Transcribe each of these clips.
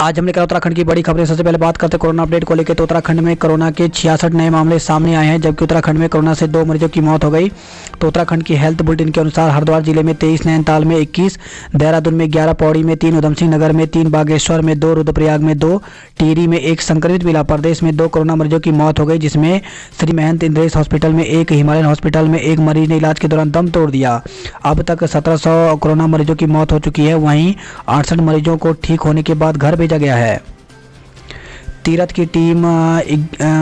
आज हमने कहा उत्तराखंड की बड़ी खबरें। सबसे पहले बात करते हैं कोरोना अपडेट को लेकर। तो उत्तराखंड में कोरोना के 66 नए मामले सामने आए हैं, जबकि उत्तराखंड में कोरोना से 2 मरीजों की मौत हो गई। तो उत्तराखंड की हेल्थ बुलेटिन के अनुसार हरिद्वार जिले में 23, नैनीताल में 21, देहरादून में 11, पौड़ी में 3, उधम सिंह नगर में 3, बागेश्वर में 2, रुद्रप्रयाग में 2, टिहरी में 1 संक्रमित मिला। प्रदेश में 2 कोरोना मरीजों की मौत हो गई, जिसमें श्री महंत इंद्रेश हॉस्पिटल में 1, हिमालयन हॉस्पिटल में 1 मरीज ने इलाज के दौरान दम तोड़ दिया। अब तक 1700 कोरोना मरीजों की मौत हो चुकी है। वहीं 68 मरीजों को ठीक होने के बाद घर भेजा गया है। तीरथ की टीम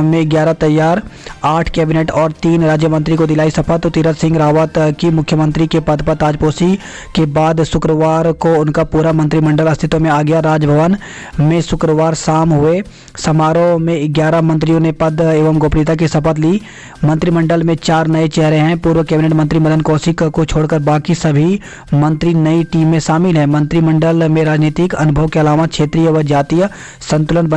में 11 तैयार, 8 कैबिनेट और 3 राज्य मंत्री को दिलाई शपथ। तो तीरथ सिंह रावत की मुख्यमंत्री के पद पर ताजपोशी के बाद शुक्रवार को उनका पूरा मंत्रिमंडल अस्तित्व में आ गया। राजभवन में शुक्रवार शाम हुए समारोह में 11 मंत्रियों ने पद एवं गोपनीयता की शपथ ली। मंत्रिमंडल में 4 नए चेहरे हैं। पूर्व कैबिनेट मंत्री मदन कौशिक को छोड़कर बाकी सभी मंत्री नई टीम में शामिल हैं। मंत्रिमंडल में राजनीतिक अनुभव के अलावा क्षेत्रीय व जातीय संतुलन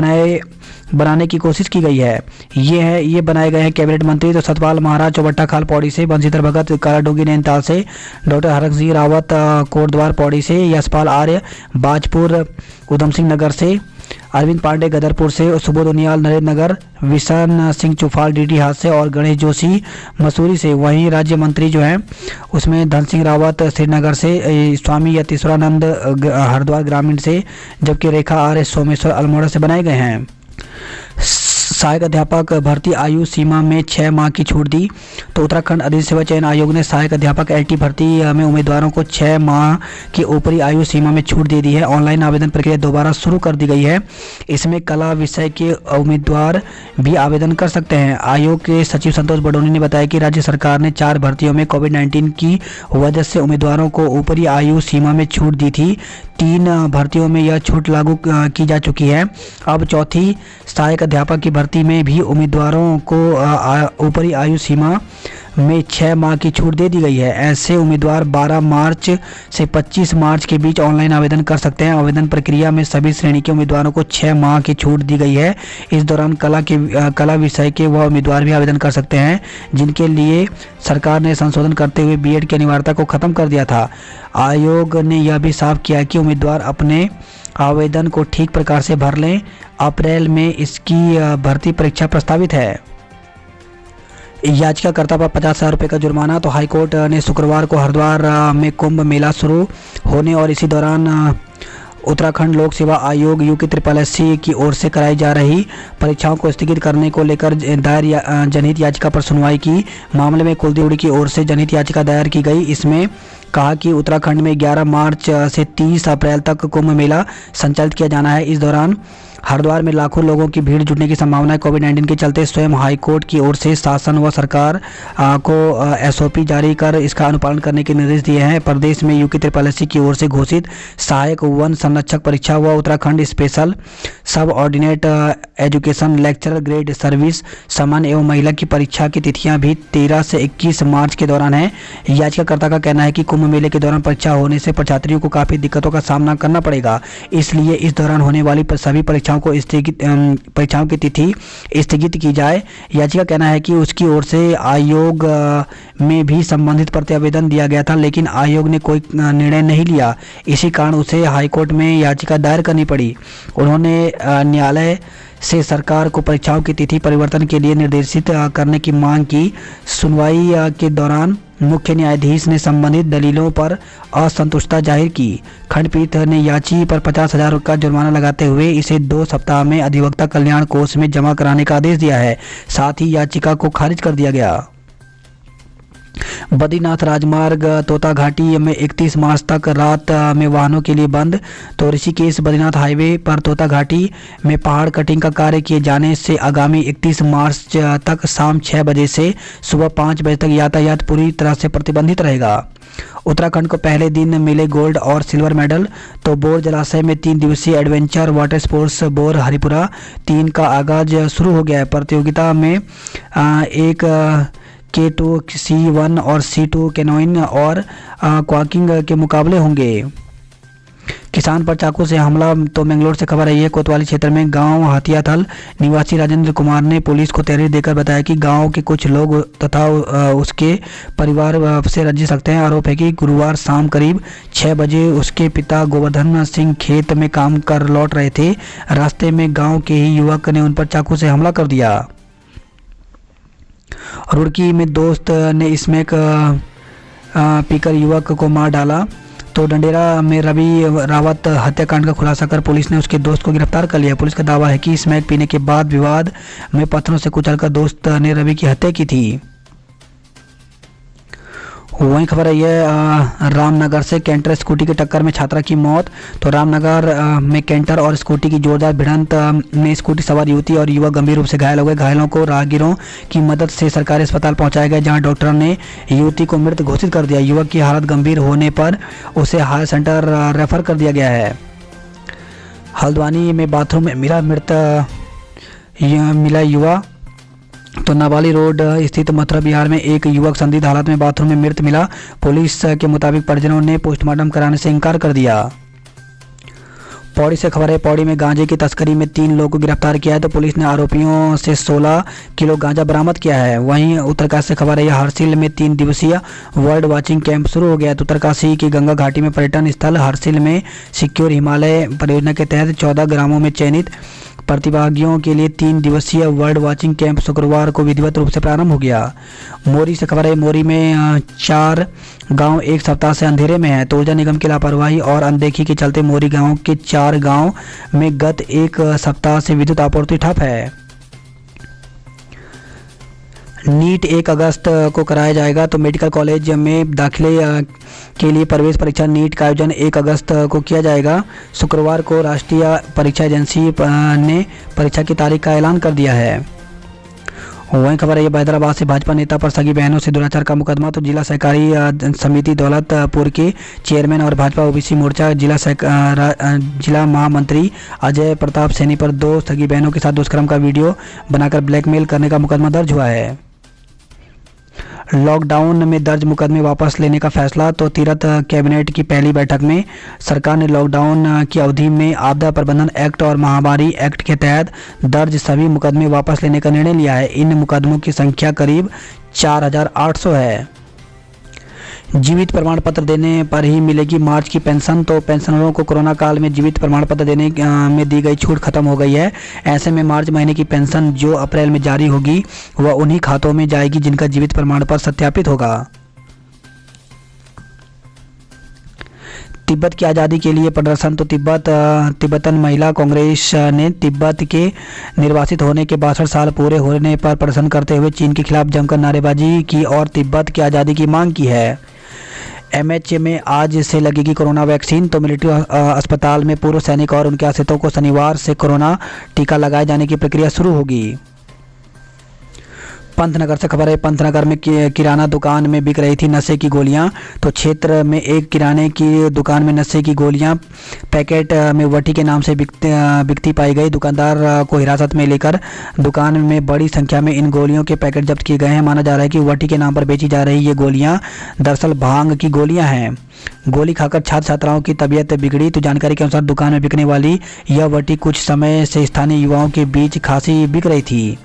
बनाने की कोशिश की गई है। ये बनाए गए हैं कैबिनेट मंत्री। तो सतपाल महाराज चौबट्टा खाल पौड़ी से, बंशीधर भगत कालाडूंगी नैनीताल से, डॉक्टर हरक सिंह रावत कोटद्वार पौड़ी से, यशपाल आर्य बाजपुर उधम सिंह नगर से, अरविंद पांडे गदरपुर से, सुबोध उनियाल नरेंद्र नगर, विशन सिंह चुफाल डीडीहाट से और गणेश जोशी मसूरी से। वहीं राज्य मंत्री जो हैं उसमें धन सिंह रावत श्रीनगर से, स्वामी यतीश्वरानंद हरिद्वार ग्रामीण से, जबकि रेखा आर्य सोमेश्वर अल्मोड़ा से बनाए गए हैं। सहायक अध्यापक भर्ती आयु सीमा में 6 माह की छूट दी। तो उत्तराखंड अधिक सेवा चयन आयोग ने सहायक अध्यापक एलटी भर्ती में उम्मीदवारों को 6 माह की ऊपरी आयु सीमा में छूट दे दी है। ऑनलाइन आवेदन प्रक्रिया दोबारा शुरू कर दी गई है। इसमें कला विषय के उम्मीदवार भी आवेदन कर सकते हैं। आयोग के सचिव संतोष बडोनी ने बताया कि राज्य सरकार ने 4 भर्तियों में कोविड-19 की वजह से उम्मीदवारों को ऊपरी आयु सीमा में छूट दी थी। 3 भर्तियों में यह छूट लागू की जा चुकी है। अब चौथी सहायक अध्यापक की भर्ती में भी उम्मीदवारों को ऊपरी आयु सीमा में 6 माह की छूट दे दी गई है। ऐसे उम्मीदवार 12 मार्च से 25 मार्च के बीच ऑनलाइन आवेदन कर सकते हैं। आवेदन प्रक्रिया में सभी श्रेणी के उम्मीदवारों को 6 माह की छूट दी गई है। इस दौरान कला विषय के वह उम्मीदवार भी आवेदन कर सकते हैं जिनके लिए सरकार ने संशोधन करते हुए बीएड की अनिवार्यता को खत्म कर दिया था। आयोग ने यह भी साफ किया कि उम्मीदवार अपने आवेदन को ठीक प्रकार से भर लें। अप्रैल में इसकी भर्ती परीक्षा प्रस्तावित है। याचिकाकर्ता पर 50,000 रुपये का जुर्माना। तो हाईकोर्ट ने शुक्रवार को हरिद्वार में कुंभ मेला शुरू होने और इसी दौरान उत्तराखंड लोक सेवा आयोग UKSSC की ओर से कराई जा रही परीक्षाओं को स्थगित करने को लेकर दायर जनहित याचिका पर सुनवाई की। मामले में कुलदीप की ओर से जनहित याचिका दायर की गई। इसमें कहा कि उत्तराखंड में 11 मार्च से 30 अप्रैल तक कुंभ मेला संचालित किया जाना है। इस दौरान हरिद्वार में लाखों लोगों की भीड़ जुटने की संभावना है। कोविड-19 के चलते स्वयं हाईकोर्ट की ओर से शासन व सरकार को SOP जारी कर इसका अनुपालन करने के निर्देश दिए हैं। प्रदेश में UKSSC की ओर से घोषित सहायक वन संरक्षक परीक्षा व उत्तराखंड स्पेशल सब ordinate education lecturer grade service सामान्य एवं महिला की परीक्षा की तिथियां भी 13 से 21 मार्च के दौरान है। याचिकाकर्ता का कहना है कि कुंभ मेले के दौरान परीक्षा होने से छात्रियों को काफ़ी दिक्कतों का सामना करना पड़ेगा, इसलिए इस दौरान होने वाली सभी परीक्षाओं की तिथि स्थगित की जाए। याचिका कहना है कि उसकी ओर से आयोग में भी संबंधित प्रतिवेदन दिया गया था, लेकिन आयोग ने कोई निर्णय नहीं लिया। इसी कारण उसे हाईकोर्ट में याचिका दायर करनी पड़ी। उन्होंने न्यायालय से सरकार को परीक्षाओं की तिथि परिवर्तन के लिए निर्देशित करने की मांग की। सुनवाई के दौरान मुख्य न्यायाधीश ने संबंधित दलीलों पर असंतुष्टता जाहिर की। खंडपीठ ने याची पर 50,000 का जुर्माना लगाते हुए इसे 2 सप्ताह में अधिवक्ता कल्याण कोष में जमा कराने का आदेश दिया है। साथ ही याचिका को खारिज कर दिया गया। बद्रीनाथ राजमार्ग तोता घाटी में 31 मार्च तक रात में वाहनों के लिए बंद। तो ऋषिकेश बद्रीनाथ हाईवे पर तोता घाटी में पहाड़ कटिंग का कार्य किए जाने से आगामी 31 मार्च तक शाम 6 बजे से सुबह 5 बजे तक यातायात पूरी तरह से प्रतिबंधित रहेगा। उत्तराखंड को पहले दिन मिले गोल्ड और सिल्वर मेडल। तो बोर जलाशय में 3 दिवसीय adventure water sports bore Haripura 3 का आगाज शुरू हो गया है। प्रतियोगिता में एक K2 C1 और C2 कैनोइंग और क्वाकिंग के मुकाबले होंगे। किसान पर चाकू से हमला। तो मैंगलोर से खबर आई है, कोतवाली क्षेत्र में गांव हाथियाथल निवासी राजेंद्र कुमार ने पुलिस को तहरीर देकर बताया कि गांव के कुछ लोग तथा उसके परिवार से रंजिश रखते हैं। आरोप है कि गुरुवार शाम करीब 6 बजे उसके पिता गोवर्धन सिंह खेत में काम कर लौट रहे थे। रास्ते में गांव के ही युवक ने उन पर चाकू से हमला कर दिया। रुड़की में दोस्त ने स्मैक पीकर युवक को मार डाला। तो डंडेरा में रवि रावत हत्याकांड का खुलासा कर पुलिस ने उसके दोस्त को गिरफ्तार कर लिया। पुलिस का दावा है कि स्मैक पीने के बाद विवाद में पत्थरों से कुचलकर दोस्त ने रवि की हत्या की थी। वहीं खबर आई है, रामनगर से कैंटर स्कूटी की टक्कर में छात्रा की मौत। तो रामनगर में कैंटर और स्कूटी की जोरदार भिड़ंत में स्कूटी सवार युवती और युवक गंभीर रूप से घायल हो गए। घायलों को राहगीरों की मदद से सरकारी अस्पताल पहुंचाया गया, जहां डॉक्टरों ने युवती को मृत घोषित कर दिया। युवक की हालत गंभीर होने पर उसे हायर सेंटर रेफर कर दिया गया है। हल्द्वानी में बाथरूम में मिला युवा। तो नावाली रोड स्थित मथुरा बिहार में एक युवक संदिग्ध हालत में बाथरूम में मृत मिला। पुलिस के मुताबिक परिजनों ने पोस्टमार्टम कराने से इनकार कर दिया। पौड़ी से खबर है, पौड़ी में गांजे की तस्करी में 3 लोगों को गिरफ्तार किया है। तो पुलिस ने आरोपियों से 16 किलो गांजा बरामद किया है। वहीं उत्तरकाशी से खबर है, हरसिल में 3 दिवसीय वर्ल्ड वाचिंग कैंप शुरू हो गया है। तो उत्तरकाशी की गंगा घाटी में पर्यटन स्थल हरसिल में सिक्योर हिमालय परियोजना के तहत 14 ग्रामों में चयनित प्रतिभागियों के लिए 3 दिवसीय वर्ल्ड वाचिंग कैंप शुक्रवार को विधिवत रूप से प्रारंभ हो गया। मोरी से खबर है, मोरी में 4 गांव एक सप्ताह से अंधेरे में है। तो ऊर्जा निगम की लापरवाही और अनदेखी के चलते मोरी गांव के 4 गांव में गत एक सप्ताह से विद्युत आपूर्ति ठप है। नीट 1 अगस्त को कराया जाएगा। तो मेडिकल कॉलेज में दाखिले के लिए प्रवेश परीक्षा नीट का आयोजन 1 अगस्त को किया जाएगा। शुक्रवार को राष्ट्रीय परीक्षा एजेंसी ने परीक्षा की तारीख का ऐलान कर दिया है। वहीं खबर है, हैदराबाद से भाजपा नेता पर सगी बहनों से दुराचार का मुकदमा। तो जिला सहकारी समिति दौलतपुर के चेयरमैन और भाजपा ओबीसी मोर्चा जिला महामंत्री अजय प्रताप सैनी पर 2 सगी बहनों के साथ दुष्कर्म का वीडियो बनाकर ब्लैकमेल करने का मुकदमा दर्ज हुआ है। लॉकडाउन में दर्ज मुकदमे वापस लेने का फैसला। तो तीरथ कैबिनेट की पहली बैठक में सरकार ने लॉकडाउन की अवधि में आपदा प्रबंधन एक्ट और महामारी एक्ट के तहत दर्ज सभी मुकदमे वापस लेने का निर्णय लिया है। इन मुकदमों की संख्या करीब 4800 है। जीवित प्रमाण पत्र देने पर ही मिलेगी मार्च की पेंशन। तो पेंशनरों को कोरोना काल में जीवित प्रमाण पत्र देने में दी गई छूट खत्म हो गई है। ऐसे में मार्च महीने की पेंशन जो अप्रैल में जारी होगी वह उन्हीं खातों में जाएगी जिनका जीवित प्रमाण पत्र सत्यापित होगा। तिब्बत की आज़ादी के लिए प्रदर्शन। तो तिब्बतन महिला कांग्रेस ने तिब्बत के निर्वासित होने के 62 साल पूरे होने पर प्रदर्शन करते हुए चीन के खिलाफ जमकर नारेबाजी की और तिब्बत की आज़ादी की मांग की है। एमएच में आज से लगेगी कोरोना वैक्सीन। तो मिलिट्री अस्पताल में पूर्व सैनिक और उनके आश्रितों को शनिवार से कोरोना टीका लगाए जाने की प्रक्रिया शुरू होगी। पंतनगर से खबर है, पंतनगर में किराना दुकान में बिक रही थी नशे की गोलियां। तो क्षेत्र में एक किराने की दुकान में नशे की गोलियां पैकेट में वटी के नाम से बिकती पाई गई। दुकानदार को हिरासत में लेकर दुकान में बड़ी संख्या में इन गोलियों के पैकेट जब्त किए गए हैं। माना जा रहा है कि वटी के नाम पर बेची जा रही ये गोलियां दरअसल भांग की गोलियां हैं। गोली खाकर छात्र छात्राओं की तबीयत बिगड़ी। तो जानकारी के अनुसार दुकान में बिकने वाली यह वटी कुछ समय से स्थानीय युवाओं के बीच खासी बिक रही थी।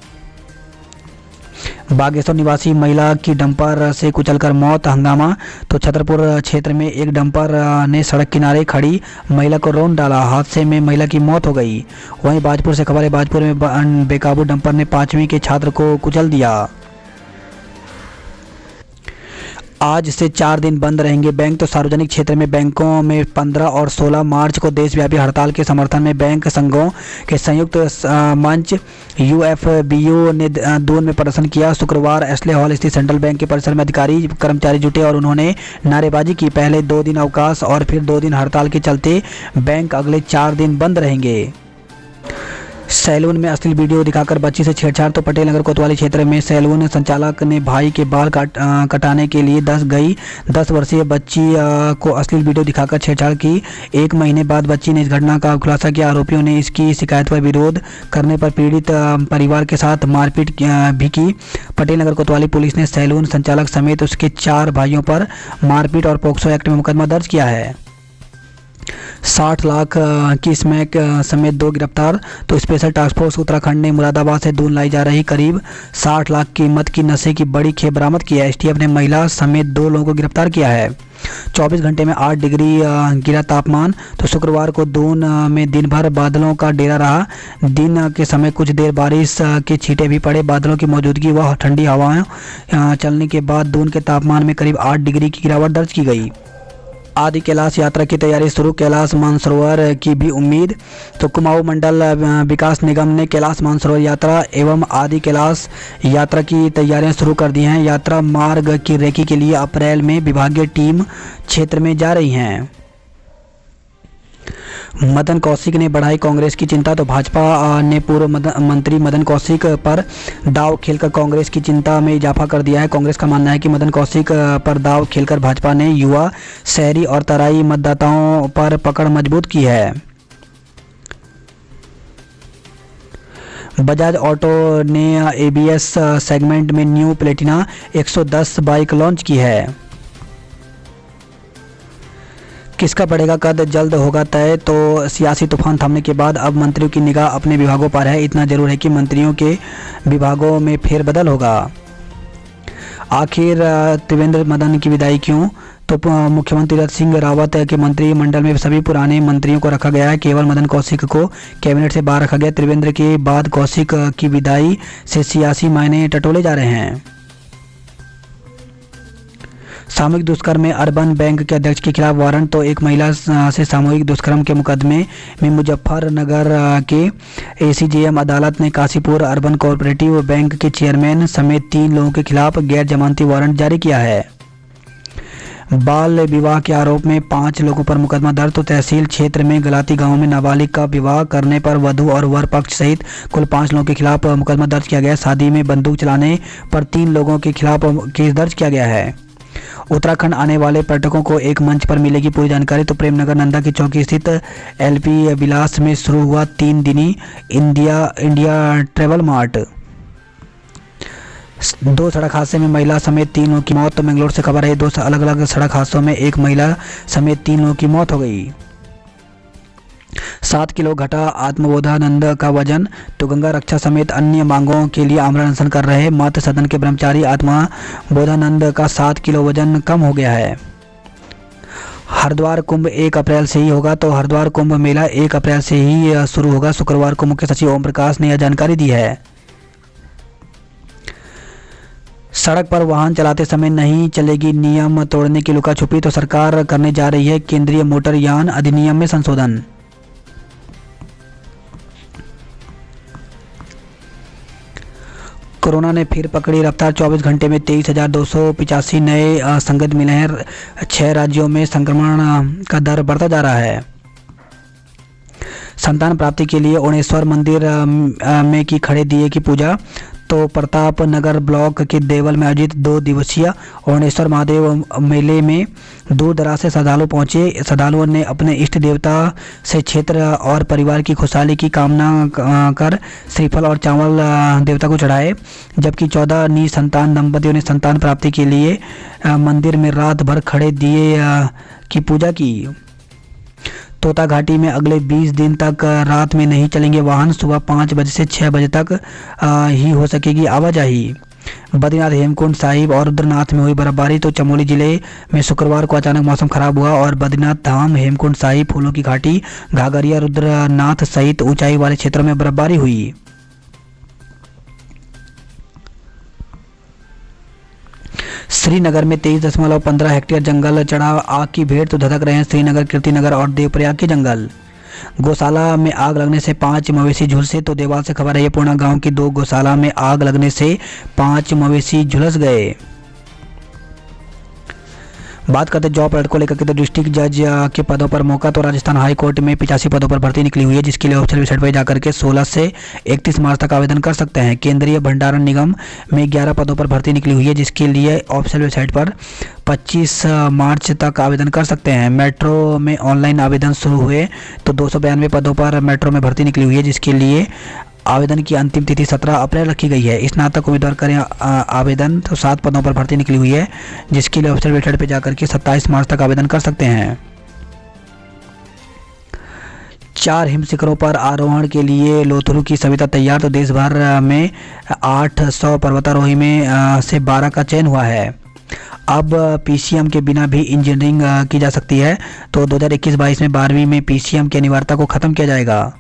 बागेश्वर निवासी महिला की डंपर से कुचलकर मौत, हंगामा। तो छतरपुर क्षेत्र में एक डंपर ने सड़क किनारे खड़ी महिला को रौंद डाला। हादसे में महिला की मौत हो गई। वहीं बाजपुर से खबर है, बाजपुर में बेकाबू डंपर ने 5वीं के छात्र को कुचल दिया। आज से 4 दिन बंद रहेंगे बैंक। तो सार्वजनिक क्षेत्र में बैंकों में 15 और 16 मार्च को देशव्यापी हड़ताल के समर्थन में बैंक संघों के संयुक्त मंच यूएफबीयू ने दून में प्रदर्शन किया। शुक्रवार एस्ले हॉल स्थित सेंट्रल बैंक के परिसर में अधिकारी कर्मचारी जुटे और उन्होंने नारेबाजी की। पहले 2 दिन अवकाश और फिर 2 दिन हड़ताल के चलते बैंक अगले 4 दिन बंद रहेंगे। सैलून में अश्लील वीडियो दिखाकर बच्ची से छेड़छाड़। तो पटेल नगर कोतवाली क्षेत्र में सैलून संचालक ने भाई के बाल कटाने के लिए 10 वर्षीय बच्ची को अश्लील वीडियो दिखाकर छेड़छाड़ की। 1 महीने बाद बच्ची ने इस घटना का खुलासा किया। आरोपियों ने इसकी शिकायत पर विरोध करने पर पीड़ित परिवार के साथ मारपीट भी की। पटेल नगर कोतवाली पुलिस ने सैलून संचालक समेत उसके 4 भाइयों पर मारपीट और पोक्सो एक्ट में मुकदमा दर्ज किया है। 60 लाख की स्मैक समेत 2 गिरफ्तार। तो स्पेशल टास्क फोर्स उत्तराखंड ने मुरादाबाद से दून लाई जा रही करीब 60 लाख कीमत की नशे की बड़ी खेप बरामद की है। एसटीएफ ने महिला समेत 2 लोगों को गिरफ्तार किया है। 24 घंटे में 8 डिग्री गिरा तापमान। तो शुक्रवार को दून में दिन भर बादलों का डेरा रहा। दिन के समय कुछ देर बारिश के छींटे भी पड़े। बादलों की मौजूदगी व ठंडी हवाएं चलने के बाद दून के तापमान में करीब 8 डिग्री की गिरावट दर्ज की गई। आदि कैलाश यात्रा की तैयारी शुरू, कैलाश मानसरोवर की भी उम्मीद। तो कुमाऊं मंडल विकास निगम ने कैलाश मानसरोवर यात्रा एवं आदि कैलाश यात्रा की तैयारियां शुरू कर दी हैं। यात्रा मार्ग की रेकी के लिए अप्रैल में विभागीय टीम क्षेत्र में जा रही हैं। मदन कौशिक ने बढ़ाई कांग्रेस की चिंता। तो भाजपा ने पूर्व मंत्री मदन कौशिक पर दाव खेलकर कांग्रेस की चिंता में इजाफा कर दिया है। कांग्रेस का मानना है कि मदन कौशिक पर दाव खेलकर भाजपा ने युवा, शहरी और तराई मतदाताओं पर पकड़ मजबूत की है। बजाज ऑटो ने एबीएस सेगमेंट में न्यू प्लेटिना 110 बाइक लॉन्च की है। किसका बढ़ेगा कद जल्द होगा तय। तो सियासी तूफान थमने के बाद अब मंत्रियों की निगाह अपने विभागों पर है। इतना जरूर है कि मंत्रियों के विभागों में फेरबदल होगा। आखिर त्रिवेंद्र मदन की विदाई क्यों। तो मुख्यमंत्री तीरथ सिंह रावत के मंत्रिमंडल में सभी पुराने मंत्रियों को रखा गया है। केवल मदन कौशिक को कैबिनेट से बाहर रखा गया। त्रिवेंद्र के बाद कौशिक की विदाई से सियासी मायने टटोले जा रहे हैं। सामूहिक दुष्कर्म में अर्बन बैंक के अध्यक्ष के खिलाफ वारंट। तो एक महिला से सामूहिक दुष्कर्म के मुकदमे में मुजफ्फरनगर के एसीजेएम अदालत ने काशीपुर अर्बन कोऑपरेटिव बैंक के चेयरमैन समेत 3 लोगों के खिलाफ गैर जमानती वारंट जारी किया है। बाल विवाह के आरोप में 5 लोगों पर मुकदमा दर्ज। तो तहसील क्षेत्र में गलाती गांव में नाबालिग का विवाह करने पर वधू और वर पक्ष सहित कुल 5 लोगों के खिलाफ मुकदमा दर्ज किया गया है। शादी में बंदूक चलाने पर 3 लोगों के खिलाफ केस दर्ज किया गया है। उत्तराखंड आने वाले पर्यटकों को एक मंच पर मिलेगी पूरी जानकारी। तो प्रेमनगर नंदा की चौकी स्थित एलपी विलास में शुरू हुआ 3 दिनी इंडिया ट्रेवल मार्ट। 2 सड़क हादसे में महिला समेत 3 लोगों की मौत। तो मंगलोर से खबर है 2 अलग अलग सड़क हादसों में एक महिला समेत 3 लोगों की मौत हो गई। 7 किलो घटा आत्मबोधानंद का वजन। तो गंगा रक्षा समेत अन्य मांगों के लिए आमरण अनशन कर रहे मातृ सदन के ब्रह्मचारी आत्मबोधानंद का 7 किलो वजन कम हो गया है। हरिद्वार कुंभ 1 अप्रैल से ही होगा। तो हरिद्वार कुंभ मेला 1 अप्रैल से ही शुरू होगा। शुक्रवार को मुख्य सचिव ओम प्रकाश ने यह जानकारी दी है। सड़क पर वाहन चलाते समय नहीं चलेगी नियम तोड़ने की लुका छुपी। तो सरकार करने जा रही है केंद्रीय मोटर यान अधिनियम में संशोधन। कोरोना ने फिर पकड़ी रफ्तार। 24 घंटे में 23,285 नए संक्रमित मिले हैं। 6 राज्यों में संक्रमण का दर बढ़ता जा रहा है। संतान प्राप्ति के लिए ओणेश्वर मंदिर में की खड़े दिए की पूजा। तो प्रताप नगर ब्लॉक के देवल में आयोजित 2 दिवसीय ओणेश्वर महादेव मेले में दूर दराज से श्रद्धालु पहुंचे। श्रद्धालुओं ने अपने इष्ट देवता से क्षेत्र और परिवार की खुशहाली की कामना कर श्रीफल और चावल देवता को चढ़ाए। जबकि 14 निसंतान दंपतियों ने संतान प्राप्ति के लिए मंदिर में रात भर खड़े दिए की पूजा की। तोता घाटी में अगले 20 दिन तक रात में नहीं चलेंगे वाहन। सुबह 5 बजे से 6 बजे तक ही हो सकेगी आवाजाही। बद्रीनाथ, हेमकुंड साहिब और रुद्रनाथ में हुई बर्फबारी। तो चमोली जिले में शुक्रवार को अचानक मौसम खराब हुआ और बद्रीनाथ धाम, हेमकुंड साहिब, फूलों की घाटी, घाघरिया, रुद्रनाथ सहित ऊंचाई वाले क्षेत्रों में बर्फबारी हुई। श्रीनगर में 23.15 हेक्टेयर जंगल चढ़ा आग की भेंट। तो धधक रहे हैं श्रीनगर, कीर्तिनगर और देवप्रयाग के जंगल। गौशाला में आग लगने से 5 मवेशी झुलसे। तो देवाल से खबर है पूर्णा गांव की 2 गौशाला में आग लगने से 5 मवेशी झुलस गए। बात करते जॉब अलर्ट को लेकर के। तो डिस्ट्रिक्ट जज के पदों पर मौका। तो राजस्थान हाई कोर्ट में 85 पदों पर भर्ती निकली हुई है, जिसके लिए ऑफिशियल वेबसाइट पर जाकर के 16 से 31 मार्च तक आवेदन कर सकते हैं। केंद्रीय भंडारण निगम में 11 पदों पर भर्ती निकली हुई है, जिसके लिए ऑफिशियल वेबसाइट पर 25 मार्च तक आवेदन कर सकते हैं। मेट्रो में ऑनलाइन आवेदन शुरू हुए। तो 292 पदों पर मेट्रो में भर्ती निकली हुई है, जिसके लिए आवेदन की अंतिम तिथि 17 अप्रैल रखी गई है। स्नातक उम्मीदवार करें आवेदन। तो 7 पदों पर भर्ती निकली हुई है, जिसके लिए ऑफिशियल वेबसाइट पर जाकर के 27 मार्च तक आवेदन कर सकते हैं। 4 हिमशिखरों पर आरोहण के लिए लोथरू की सविता तैयार। तो देश भर में 800 पर्वतारोही में से 12 का चयन हुआ है। अब पीसीएम के बिना भी इंजीनियरिंग की जा सकती है। तो 2021-22 में 12वीं में पीसीएम की अनिवार्यता को ख़त्म किया जाएगा।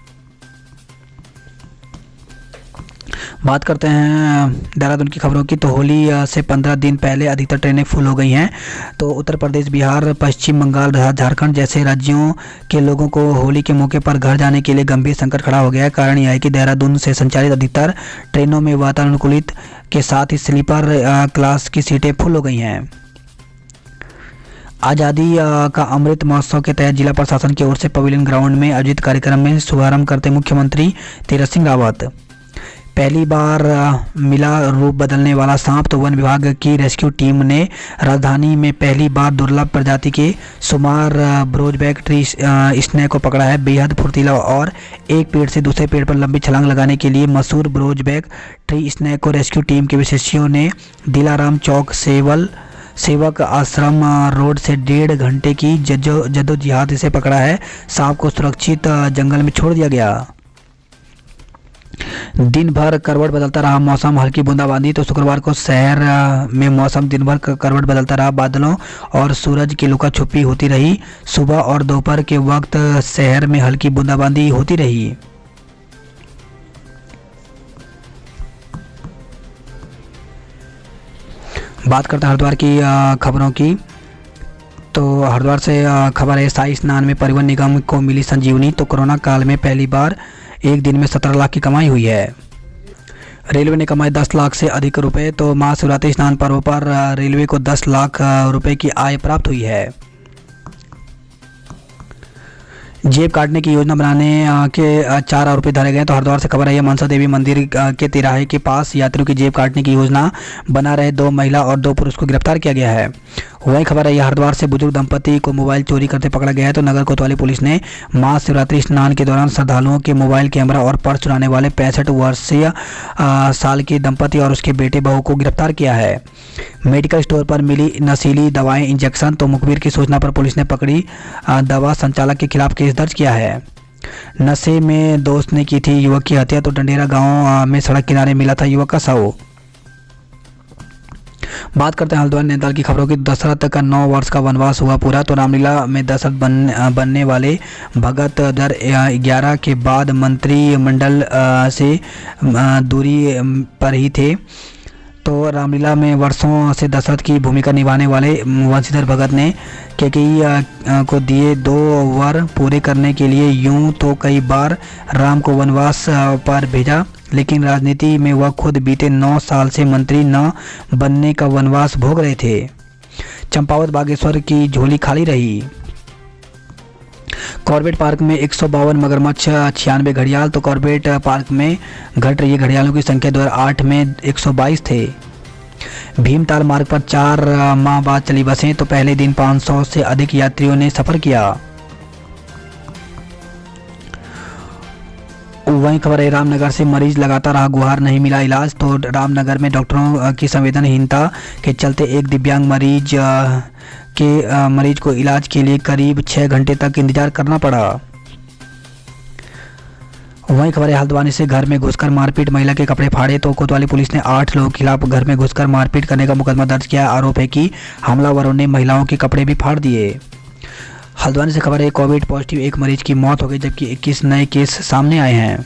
बात करते हैं देहरादून की खबरों की। तो होली से 15 दिन पहले अधिकतर ट्रेनें फुल हो गई हैं। तो उत्तर प्रदेश, बिहार, पश्चिम बंगाल, झारखंड जैसे राज्यों के लोगों को होली के मौके पर घर जाने के लिए गंभीर संकट खड़ा हो गया है। कारण यह है कि देहरादून से संचालित अधिकतर ट्रेनों में वातानुकूलित के साथ ही स्लीपर क्लास की सीटें फुल हो गई हैं। आज़ादी का अमृत महोत्सव के तहत जिला प्रशासन की ओर से पवेलियन ग्राउंड में आयोजित कार्यक्रम में शुभारंभ करते मुख्यमंत्री तीरथ सिंह रावत, पहली बार मिला रूप बदलने वाला सांप। तो वन विभाग की रेस्क्यू टीम ने राजधानी में पहली बार दुर्लभ प्रजाति के सुमार ब्रोजबैक ट्री स्नेक को पकड़ा है। बेहद फुर्तीला और एक पेड़ से दूसरे पेड़ पर लंबी छलांग लगाने के लिए मशहूर ब्रोजबैक ट्री स्नेक को रेस्क्यू टीम के विशेषज्ञों ने दिलाराम चौक सेवक आश्रम रोड से 1.5 घंटे की जद्दोजहद से पकड़ा है। सांप को सुरक्षित जंगल में छोड़ दिया गया। दिन भर करवट बदलता रहा मौसम, हल्की बूंदाबांदी। तो शुक्रवार को शहर में मौसम दिन भर करवट बदलता रहा। बादलों और सूरज की लुका छुपी होती रही। सुबह और दोपहर के वक्त शहर में हल्की बूंदाबांदी होती रही। बात करते हैं हरिद्वार की खबरों की। तो हरिद्वार से खबर है, शाही स्नान में परिवहन निगम को मिली संजीवनी। तो कोरोना काल में पहली बार एक दिन में 17 लाख की कमाई हुई है। रेलवे ने कमाए 10 लाख से अधिक रुपए। तो महाशिवरात्रि स्नान पर्व पर रेलवे को 10 लाख रुपए की आय प्राप्त हुई है। जेब काटने की योजना बनाने के 4 आरोपी धरे गए। तो हरिद्वार से खबर है, मनसा देवी मंदिर के तिराहे के पास यात्रियों की जेब काटने की योजना बना रहे 2 महिला और 2 पुरुष को गिरफ्तार किया गया है। वही खबर है, हरिद्वार से बुजुर्ग दंपति को मोबाइल चोरी करते पकड़ा गया है। तो नगर कोतवाली पुलिस ने महाशिवरात्रि स्नान के दौरान श्रद्धालुओं के मोबाइल कैमरा और पर्स चुराने वाले 65 वर्षीय साल के दंपति और उसके बेटे बहू को गिरफ्तार किया है। मेडिकल स्टोर पर मिली नशीली दवाएं इंजेक्शन। तो मुखबिर की सूचना पर पुलिस ने पकड़ी दवा संचालक के खिलाफ केस दर्ज किया है। नशे में दोस्त ने की थी युवक की हत्या। तो डंडेरा गांव में सड़क किनारे मिला था युवक का शव। बात करते हैं हल्द्वानी नैनीताल की खबरों की। दशरथ का 9 वर्ष का वनवास हुआ पूरा। तो रामलीला में दशरथ बनने वाले भगत 2011 के बाद मंत्रिमंडल से दूरी पर ही थे। तो रामलीला में वर्षों से दशरथ की भूमिका निभाने वाले वंशीधर भगत ने कैकेयी को दिए 2 वर पूरे करने के लिए यूं तो कई बार राम को वनवास पर भेजा, लेकिन राजनीति में वह खुद बीते 9 साल से मंत्री न बनने का वनवास भोग रहे थे। चंपावत बागेश्वर की झोली खाली रही। कॉर्बेट पार्क में 152 मगरमच्छ, 96 घड़ियाल। तो कॉर्बेट पार्क में घट रही घड़ियालों की संख्या 2008 में 122 थे। भीमताल मार्ग पर 4 माह बाद चली बसें। तो पहले दिन 500 से अधिक यात्रियों ने सफर किया। वहीं खबर है, रामनगर से मरीज लगातार रहा गुहार, नहीं मिला इलाज। तो रामनगर में डॉक्टरों की संवेदनहीनता के चलते एक दिव्यांग मरीज को इलाज के लिए करीब 6 घंटे तक इंतजार करना पड़ा। वहीं खबर है, हल्द्वानी से घर में घुसकर मारपीट, महिला के कपड़े फाड़े। तो कोतवाली पुलिस ने 8 लोगों के खिलाफ घर में घुसकर मारपीट करने का मुकदमा दर्ज किया। आरोप है कि हमलावरों ने महिलाओं के कपड़े भी फाड़ दिए। हल्द्वानी से खबर है, कोविड पॉजिटिव एक मरीज की मौत हो गई, जबकि 21 नए केस सामने आए हैं।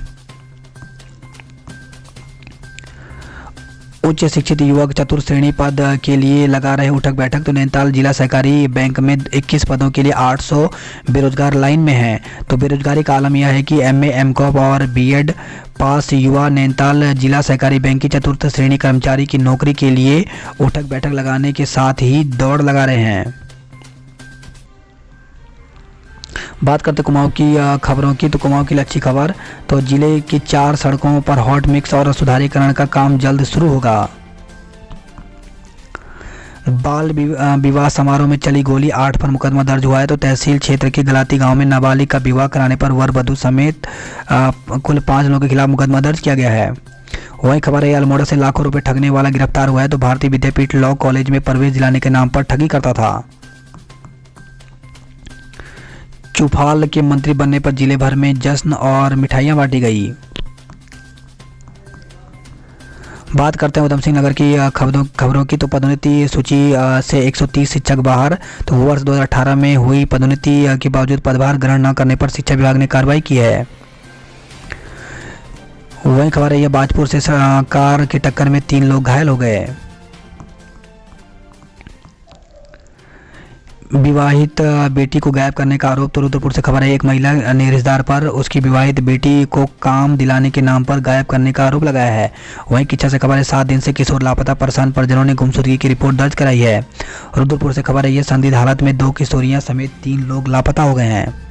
उच्च शिक्षित युवक चतुर्थ श्रेणी पद के लिए लगा रहे उठक बैठक। तो नैनीताल जिला सहकारी बैंक में 21 पदों के लिए 800 बेरोजगार लाइन में हैं। तो बेरोजगारी का आलम यह है कि MA, MCOM और BEd पास युवा नैनीताल जिला सहकारी बैंक की चतुर्थ श्रेणी कर्मचारी की नौकरी के लिए उठक बैठक लगाने के साथ ही दौड़ लगा रहे हैं। बात करते कुमाऊं की खबरों की। तो कुमाऊं की अच्छी खबर, तो जिले की 4 सड़कों पर हॉट मिक्स और सुधारीकरण का काम जल्द शुरू होगा। बाल विवाह समारोह में चली गोली, 8 पर मुकदमा दर्ज हुआ है। तो तहसील क्षेत्र के गलाती गांव में नाबालिग का विवाह कराने पर वर वधू समेत कुल 5 लोगों के खिलाफ मुकदमा दर्ज किया गया है। वहीं खबर है, अल्मोड़ा से लाखों रुपए ठगने वाला गिरफ्तार हुआ है। तो भारतीय विद्यापीठ लॉ कॉलेज में प्रवेश दिलाने के नाम पर ठगी करता था। चौफाल के मंत्री बनने पर जिले भर में जश्न और मिठाइयां बांटी गई। बात करते हैं उधमसिंह नगर की खबरों की। तो पदोन्नति सूची से 130 शिक्षक बाहर। तो वर्ष 2018 में हुई पदोन्नति के बावजूद पदभार ग्रहण न करने पर शिक्षा विभाग ने कार्रवाई की है। वही खबर है, बाजपुर से कार की टक्कर में 3 लोग घायल हो गए। विवाहित बेटी को गायब करने का आरोप। तो रुद्रपुर से खबर है, एक महिला ने रिश्तेदार पर उसकी विवाहित बेटी को काम दिलाने के नाम पर गायब करने का आरोप लगाया है। वहीं किच्छा से खबर है, 7 दिन से किशोर लापता, परेशान परिजनों ने गुमशुदगी की रिपोर्ट दर्ज कराई है। रुद्रपुर से खबर है, संदिग्ध हालत में 2 किशोरियां समेत 3 लोग लापता हो गए हैं।